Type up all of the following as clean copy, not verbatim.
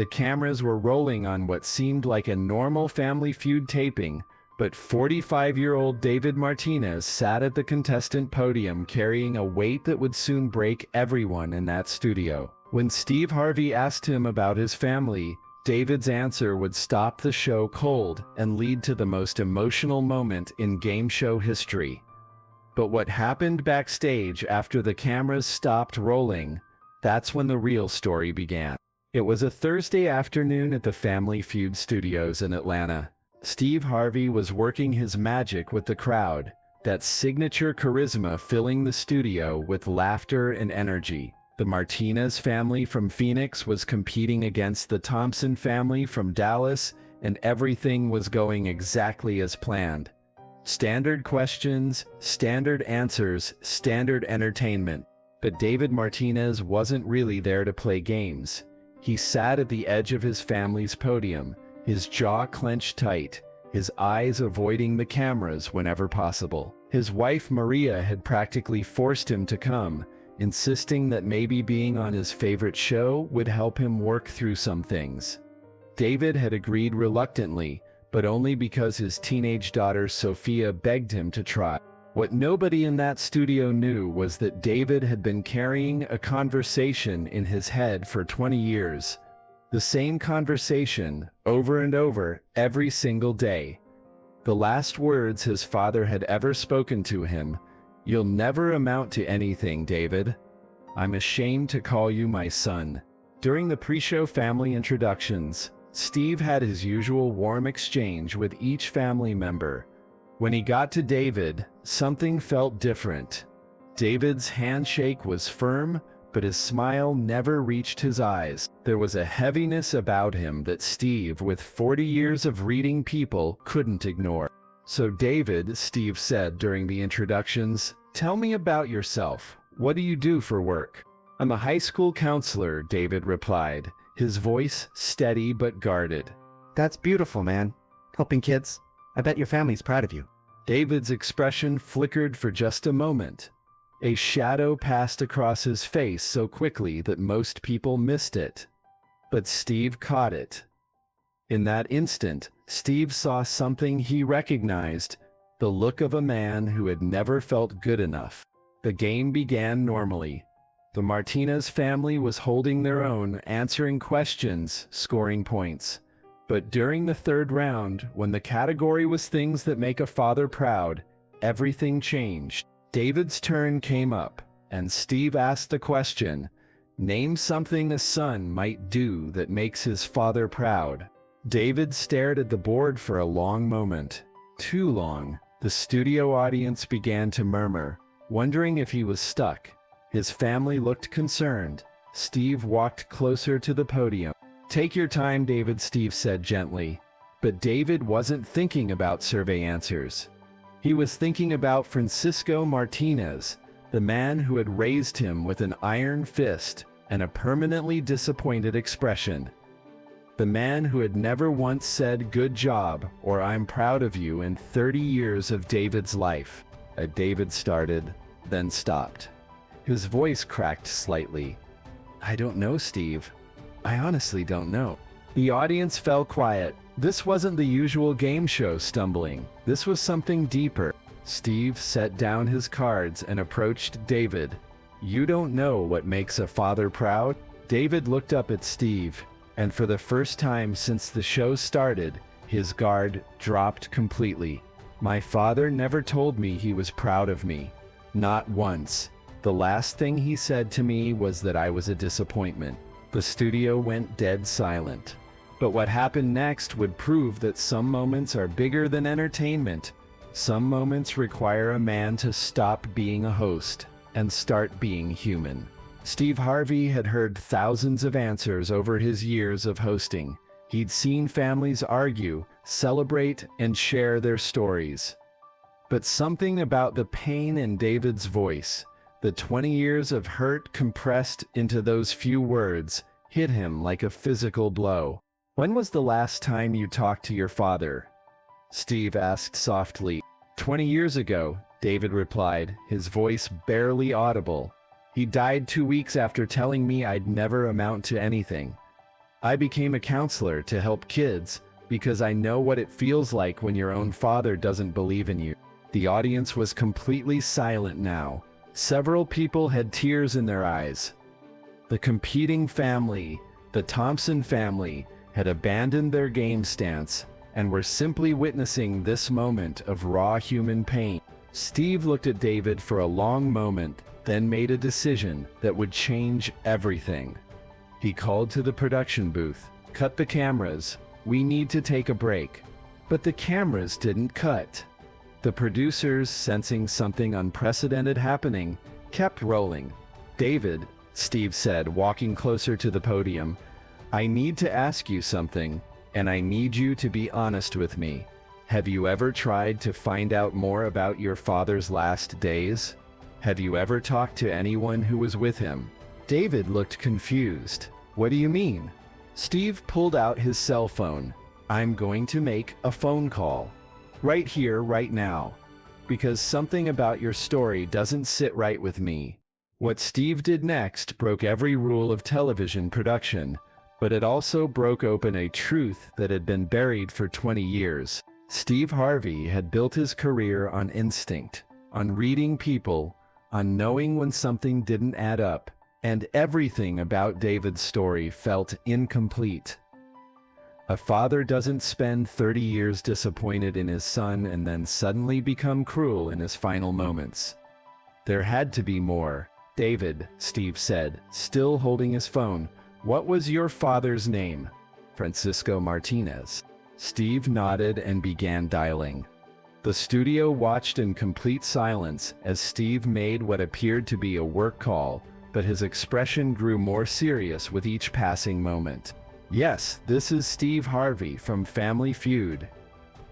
The cameras were rolling on what seemed like a normal Family Feud taping, but 45-year-old David Martinez sat at the contestant podium carrying a weight that would soon break everyone in that studio. When Steve Harvey asked him about his family, David's answer would stop the show cold and lead to the most emotional moment in game show history. But what happened backstage after the cameras stopped rolling, that's when the real story began. It was a Thursday afternoon at the Family Feud studios in Atlanta. Steve Harvey was working his magic with the crowd, that signature charisma filling the studio with laughter and energy. The Martinez family from Phoenix was competing against the Thompson family from Dallas, and everything was going exactly as planned. Standard questions, standard answers, standard entertainment. But David Martinez wasn't really there to play games. He sat at the edge of his family's podium, his jaw clenched tight, his eyes avoiding the cameras whenever possible. His wife Maria had practically forced him to come, insisting that maybe being on his favorite show would help him work through some things. David had agreed reluctantly, but only because his teenage daughter Sophia begged him to try. What nobody in that studio knew was that David had been carrying a conversation in his head for 20 years. The same conversation, over and over, every single day. The last words his father had ever spoken to him: "You'll never amount to anything, David. I'm ashamed to call you my son." During the pre-show family introductions, Steve had his usual warm exchange with each family member. When he got to David, something felt different. David's handshake was firm, but his smile never reached his eyes. There was a heaviness about him that Steve, with 40 years of reading people, couldn't ignore. "So David," Steve said during the introductions, "tell me about yourself. What do you do for work?" "I'm a high school counselor," David replied, his voice steady but guarded. "That's beautiful, man. Helping kids. I bet your family's proud of you." David's expression flickered for just a moment. A shadow passed across his face so quickly that most people missed it. But Steve caught it. In that instant, Steve saw something he recognized, the look of a man who had never felt good enough. The game began normally. The Martinez family was holding their own, answering questions, scoring points. But during the third round, when the category was things that make a father proud, everything changed. David's turn came up, and Steve asked the question, "Name something a son might do that makes his father proud." David stared at the board for a long moment. Too long. The studio audience began to murmur, wondering if he was stuck. His family looked concerned. Steve walked closer to the podium. "Take your time, David," Steve said gently. But David wasn't thinking about survey answers. He was thinking about Francisco Martinez, the man who had raised him with an iron fist and a permanently disappointed expression. The man who had never once said "good job" or "I'm proud of you" in 30 years of David's life. David started, then stopped. His voice cracked slightly. "I don't know, Steve. I honestly don't know." The audience fell quiet. This wasn't the usual game show stumbling. This was something deeper. Steve set down his cards and approached David. "You don't know what makes a father proud?" David looked up at Steve, and for the first time since the show started, his guard dropped completely. "My father never told me he was proud of me. Not once. The last thing he said to me was that I was a disappointment." The studio went dead silent. But what happened next would prove that some moments are bigger than entertainment. Some moments require a man to stop being a host and start being human. Steve Harvey had heard thousands of answers over his years of hosting. He'd seen families argue, celebrate, and share their stories. But something about the pain in David's voice, the 20 years of hurt compressed into those few words, hit him like a physical blow. "When was the last time you talked to your father?" Steve asked softly. 20 years ago, David replied, his voice barely audible. "He died 2 weeks after telling me I'd never amount to anything." I became a counselor to help kids because I know what it feels like when your own father doesn't believe in you. The audience was completely silent now. Several people had tears in their eyes. The competing family, the Thompson family, had abandoned their game stance and were simply witnessing this moment of raw human pain. Steve looked at David for a long moment, then made a decision that would change everything. He called to the production booth, "Cut the cameras. We need to take a break." But the cameras didn't cut. The producers, sensing something unprecedented happening, kept rolling. "David," Steve said, walking closer to the podium, "I need to ask you something, and I need you to be honest with me. Have you ever tried to find out more about your father's last days? Have you ever talked to anyone who was with him?" David looked confused. "What do you mean?" Steve pulled out his cell phone. "I'm going to make a phone call. Right here, right now. Because something about your story doesn't sit right with me." What Steve did next broke every rule of television production, but it also broke open a truth that had been buried for 20 years. Steve Harvey had built his career on instinct, on reading people, on knowing when something didn't add up, and everything about David's story felt incomplete. A father doesn't spend 30 years disappointed in his son and then suddenly become cruel in his final moments. There had to be more. "David," Steve said, still holding his phone, "what was your father's name?" "Francisco Martinez." Steve nodded and began dialing. The studio watched in complete silence as Steve made what appeared to be a work call, but his expression grew more serious with each passing moment. "Yes, this is Steve Harvey from Family Feud.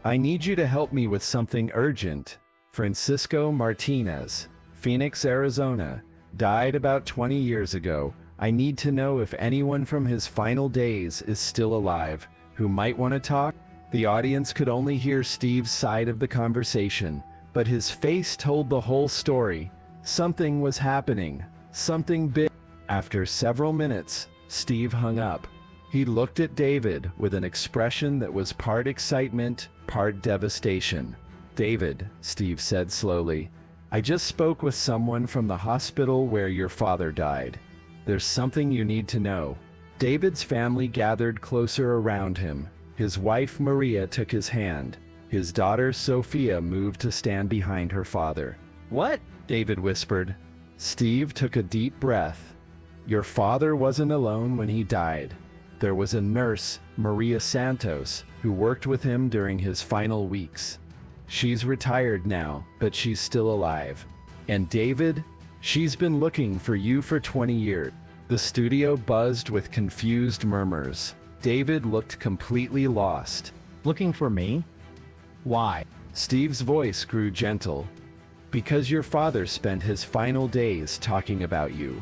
I need you to help me with something urgent. Francisco Martinez, Phoenix, Arizona, died about 20 years ago. I need to know if anyone from his final days is still alive who might want to talk." The audience could only hear Steve's side of the conversation, but his face told the whole story. Something was happening, something big. After several minutes, Steve hung up. He looked at David with an expression that was part excitement, part devastation. "David," Steve said slowly, "I just spoke with someone from the hospital where your father died. There's something you need to know." David's family gathered closer around him. His wife Maria took his hand. His daughter Sophia moved to stand behind her father. What? David whispered. Steve took a deep breath. "Your father wasn't alone when he died. There was a nurse, Maria Santos, who worked with him during his final weeks. She's retired now, but she's still alive. And David, she's been looking for you for 20 years. The studio buzzed with confused murmurs. David looked completely lost. Looking for me? Why? Steve's voice grew gentle. Because your father spent his final days talking about you.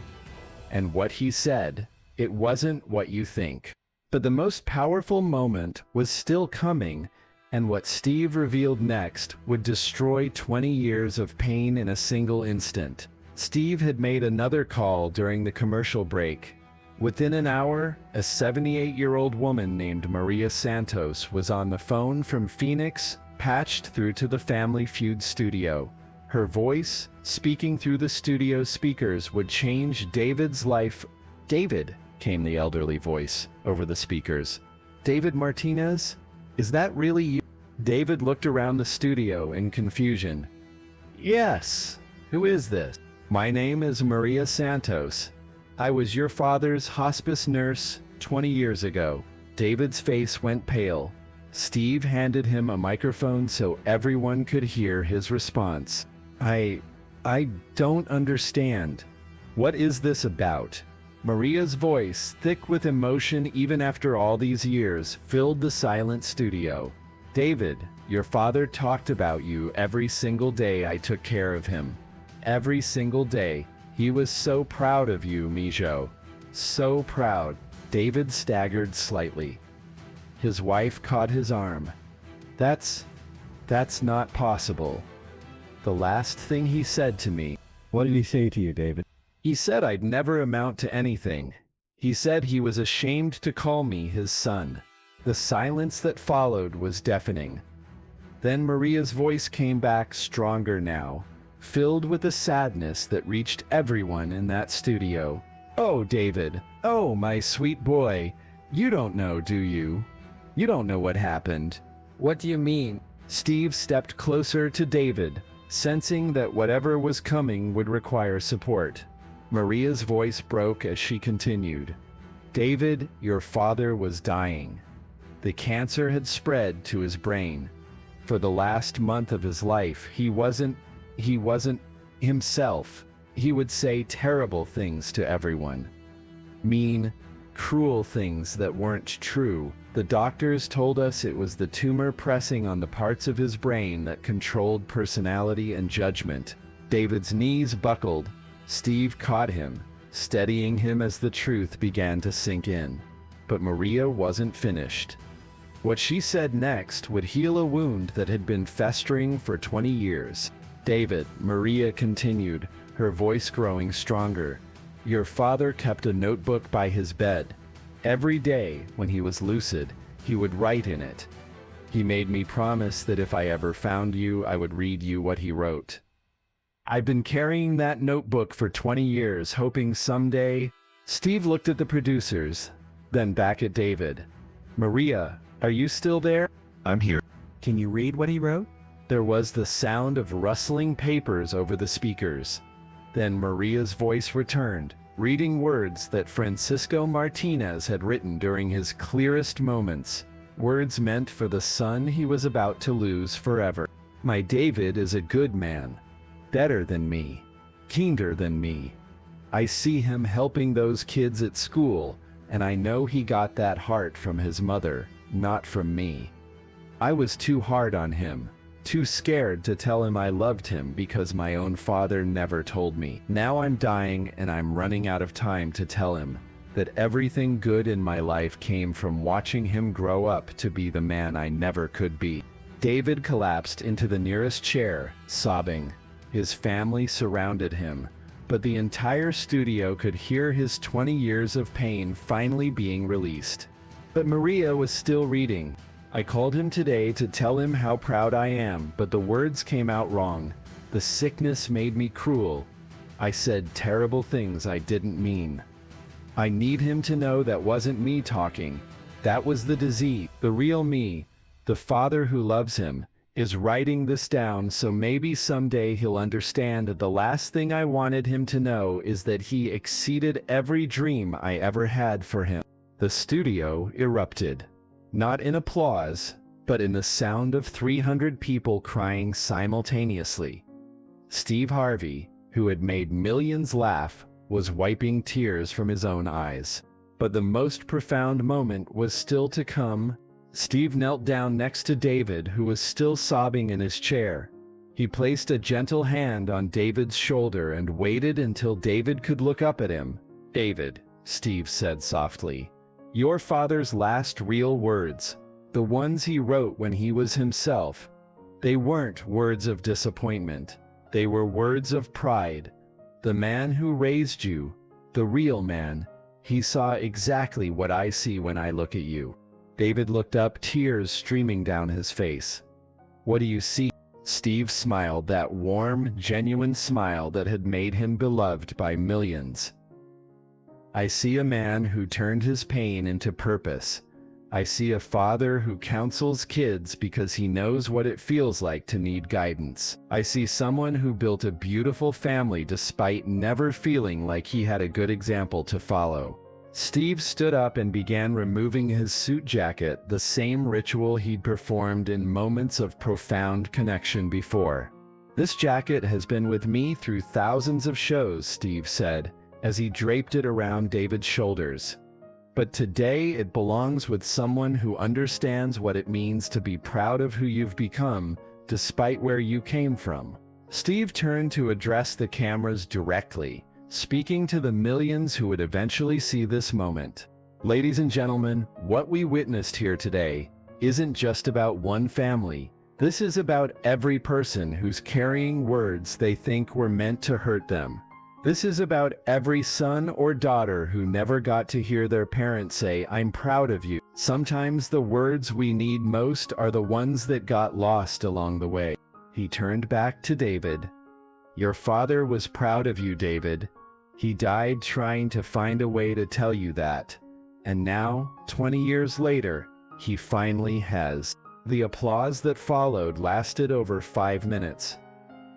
And what he said, it wasn't what you think. But the most powerful moment was still coming, and what Steve revealed next would destroy 20 years of pain in a single instant. Steve had made another call during the commercial break. Within an hour, a 78-year-old woman named Maria Santos was on the phone from Phoenix, patched through to the Family Feud studio. Her voice, speaking through the studio speakers, would change David's life. "David," came the elderly voice over the speakers. "David Martinez? Is that really you?" David looked around the studio in confusion. "Yes. Who is this?" "My name is Maria Santos. I was your father's hospice nurse 20 years ago." David's face went pale. Steve handed him a microphone so everyone could hear his response. I don't understand. What is this about?" Maria's voice, thick with emotion even after all these years, filled the silent studio. "David, your father talked about you every single day I took care of him. Every single day. He was so proud of you, Mijo. So proud." David staggered slightly. His wife caught his arm. That's not possible. The last thing he said to me." What did he say to you, David? "He said I'd never amount to anything. He said he was ashamed to call me his son. The silence that followed was deafening. Then Maria's voice came back stronger now, filled with a sadness that reached everyone in that studio. "Oh, David, oh, my sweet boy, you don't know, do you? You don't know what happened." What do you mean? Steve stepped closer to David, sensing that whatever was coming would require support. Maria's voice broke as she continued. "David, your father was dying. The cancer had spread to his brain. For the last month of his life, he wasn't himself. He would say terrible things to everyone. Mean, cruel things that weren't true. The doctors told us it was the tumor pressing on the parts of his brain that controlled personality and judgment." David's knees buckled. Steve caught him, steadying him as the truth began to sink in. But Maria wasn't finished. What she said next would heal a wound that had been festering for 20 years. "David," Maria continued, her voice growing stronger, "your father kept a notebook by his bed. Every day, when he was lucid, he would write in it. He made me promise that if I ever found you, I would read you what he wrote. I've been carrying that notebook for 20 years, hoping someday—" Steve looked at the producers, then back at David. "Maria, are you still there?" I'm here. Can you read what he wrote? There was the sound of rustling papers over the speakers. Then Maria's voice returned, reading words that Francisco Martinez had written during his clearest moments, words meant for the son he was about to lose forever. "My David is a good man, better than me, kinder than me. I see him helping those kids at school, and I know he got that heart from his mother, not from me. I was too hard on him, too scared to tell him I loved him because my own father never told me. Now I'm dying and I'm running out of time to tell him that everything good in my life came from watching him grow up to be the man I never could be." David collapsed into the nearest chair, sobbing. His family surrounded him, but the entire studio could hear his 20 years of pain finally being released. But Maria was still reading. "I called him today to tell him how proud I am, but the words came out wrong. The sickness made me cruel. I said terrible things I didn't mean. I need him to know that wasn't me talking. That was the disease. The real me, the father who loves him, is writing this down so maybe someday he'll understand that the last thing I wanted him to know is that he exceeded every dream I ever had for him." The studio erupted. Not in applause, but in the sound of 300 people crying simultaneously. Steve Harvey, who had made millions laugh, was wiping tears from his own eyes. But the most profound moment was still to come. Steve knelt down next to David, who was still sobbing in his chair. He placed a gentle hand on David's shoulder and waited until David could look up at him. "David," Steve said softly, "your father's last real words, the ones he wrote when he was himself, they weren't words of disappointment. They were words of pride. The man who raised you, the real man, he saw exactly what I see when I look at you." David looked up, tears streaming down his face. "What do you see?" Steve smiled, that warm, genuine smile that had made him beloved by millions. "I see a man who turned his pain into purpose. I see a father who counsels kids because he knows what it feels like to need guidance. I see someone who built a beautiful family despite never feeling like he had a good example to follow." Steve stood up and began removing his suit jacket, the same ritual he'd performed in moments of profound connection before. "This jacket has been with me through thousands of shows," Steve said, as he draped it around David's shoulders. "But today it belongs with someone who understands what it means to be proud of who you've become, despite where you came from." Steve turned to address the cameras directly, speaking to the millions who would eventually see this moment. "Ladies and gentlemen, what we witnessed here today isn't just about one family. This is about every person who's carrying words they think were meant to hurt them. This is about every son or daughter who never got to hear their parents say, "I'm proud of you." Sometimes the words we need most are the ones that got lost along the way. He turned back to David. "Your father was proud of you, David. He died trying to find a way to tell you that. And now, 20 years later, he finally has." The applause that followed lasted over 5 minutes.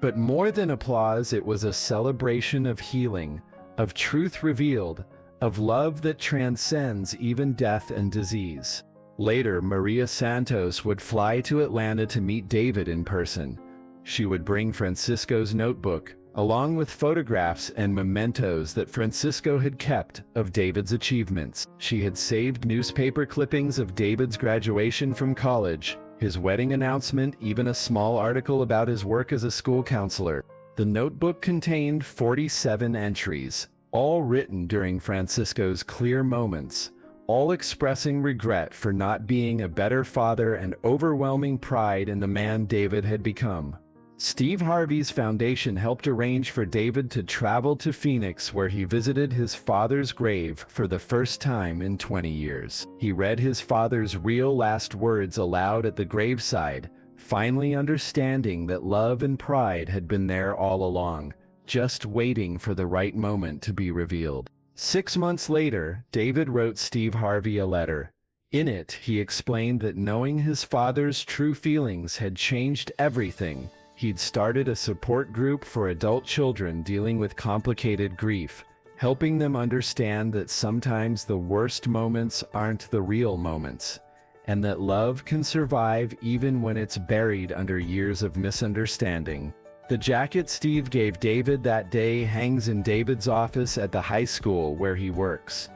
But more than applause, it was a celebration of healing, of truth revealed, of love that transcends even death and disease. Later, Maria Santos would fly to Atlanta to meet David in person. She would bring Francisco's notebook, along with photographs and mementos that Francisco had kept of David's achievements. She had saved newspaper clippings of David's graduation from college, his wedding announcement, even a small article about his work as a school counselor. The notebook contained 47 entries, all written during Francisco's clear moments, all expressing regret for not being a better father and overwhelming pride in the man David had become. Steve Harvey's foundation helped arrange for David to travel to Phoenix, where he visited his father's grave for the first time in 20 years. He read his father's real last words aloud at the graveside, finally understanding that love and pride had been there all along, just waiting for the right moment to be revealed. 6 months later, David wrote Steve Harvey a letter. In it, he explained that knowing his father's true feelings had changed everything. He'd started a support group for adult children dealing with complicated grief, helping them understand that sometimes the worst moments aren't the real moments, and that love can survive even when it's buried under years of misunderstanding. The jacket Steve gave David that day hangs in David's office at the high school where he works.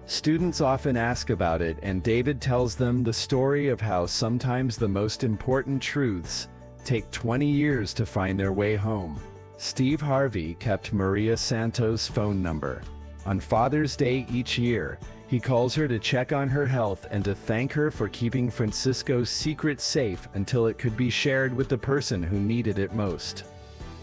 Students often ask about it, and David tells them the story of how sometimes the most important truths take 20 years to find their way home. Steve Harvey kept Maria Santos' phone number. On Father's Day each year, he calls her to check on her health and to thank her for keeping Francisco's secret safe until it could be shared with the person who needed it most.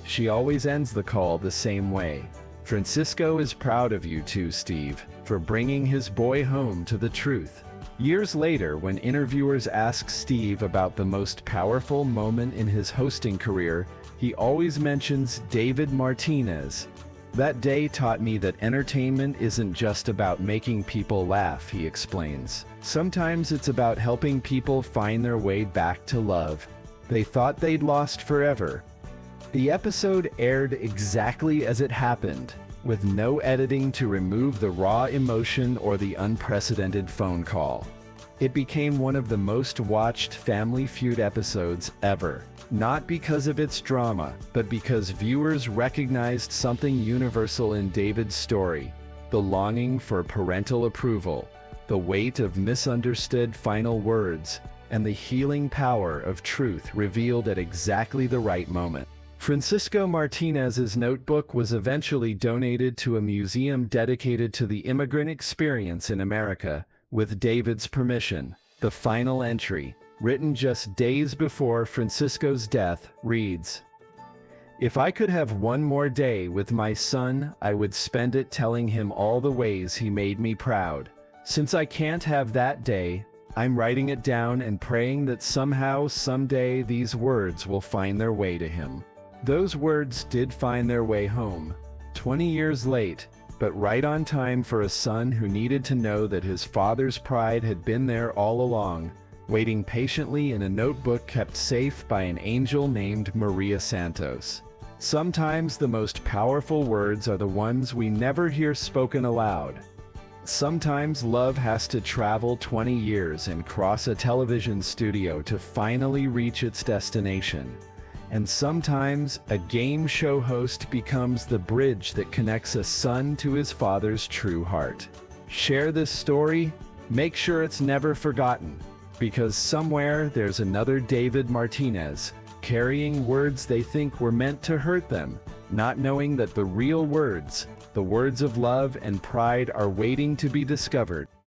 She always ends the call the same way. "Francisco is proud of you too, Steve, for bringing his boy home to the truth." Years later, when interviewers ask Steve about the most powerful moment in his hosting career, he always mentions David Martinez. "That day taught me that entertainment isn't just about making people laugh," he explains. "Sometimes it's about helping people find their way back to love they thought they'd lost forever." The episode aired exactly as it happened, with no editing to remove the raw emotion or the unprecedented phone call. It became one of the most watched Family Feud episodes ever, not because of its drama, but because viewers recognized something universal in David's story: the longing for parental approval, the weight of misunderstood final words, and the healing power of truth revealed at exactly the right moment. Francisco Martinez's notebook was eventually donated to a museum dedicated to the immigrant experience in America, with David's permission. The final entry, written just days before Francisco's death, reads, "If I could have one more day with my son, I would spend it telling him all the ways he made me proud. Since I can't have that day, I'm writing it down and praying that somehow, someday, these words will find their way to him." Those words did find their way home, 20 years late, but right on time for a son who needed to know that his father's pride had been there all along, waiting patiently in a notebook kept safe by an angel named Maria Santos. Sometimes the most powerful words are the ones we never hear spoken aloud. Sometimes love has to travel 20 years and cross a television studio to finally reach its destination. And sometimes a game show host becomes the bridge that connects a son to his father's true heart. Share this story, make sure it's never forgotten, because somewhere there's another David Martinez, carrying words they think were meant to hurt them, not knowing that the real words, the words of love and pride, are waiting to be discovered.